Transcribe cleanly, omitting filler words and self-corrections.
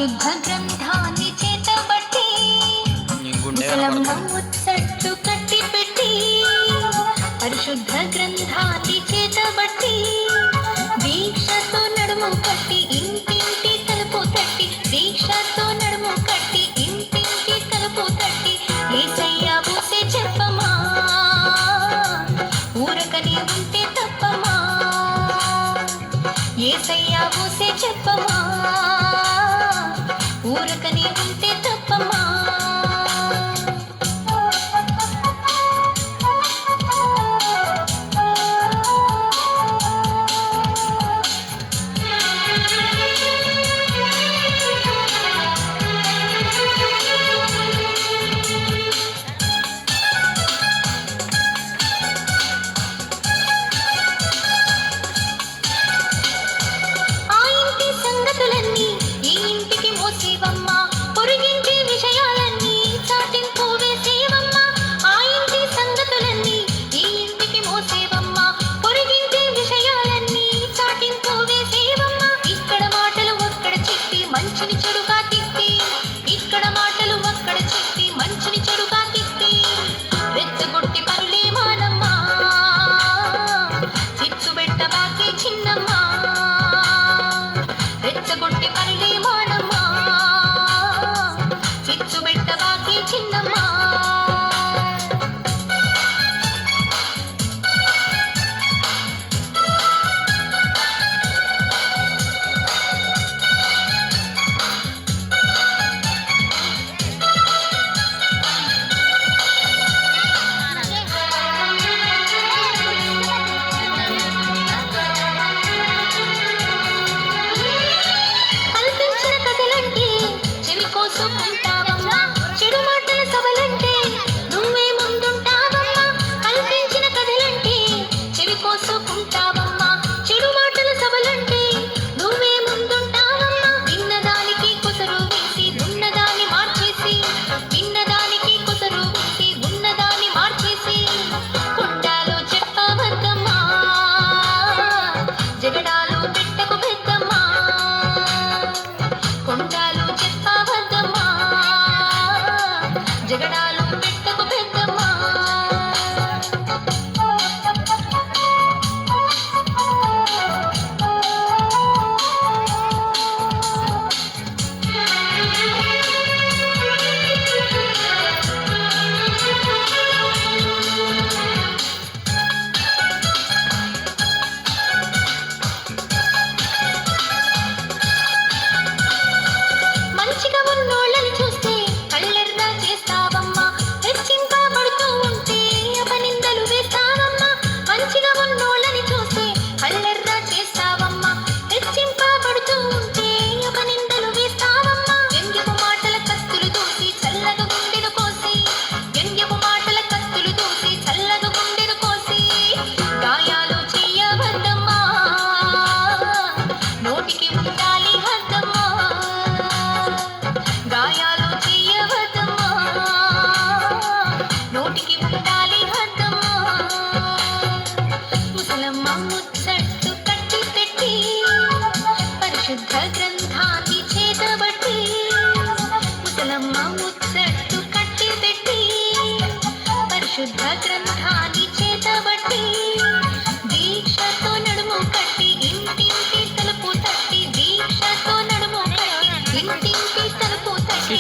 పరిశుద్ధ గ్రంథాన్ని చేతబట్టి ముసలమ్మ ముచ్చట్టు కట్టి పెట్టి పరిశుద్ధ గ్రంథాన్ని చేతబట్టి దీక్షతో నడుము కట్టి ఇంటింటి తలుపు తట్టి దీక్షతో నడుము కట్టి ఇంటింటి తలుపు తట్టి యేసయ్య బూసే చెప్పమా ఊరకని ఉంటే తప్పమా యేసయ్య బూసే చెప్పమా ఊరకని ఉంటే తప్పమా పరిశుద్ధ గ్రంథాన్ని చేతబట్టి దీక్షతో నడుము కట్టి ఇంటింటి తలుపు తట్టి దీక్షతో నడుము కట్టి ఇంటింటి తలుపు తట్టి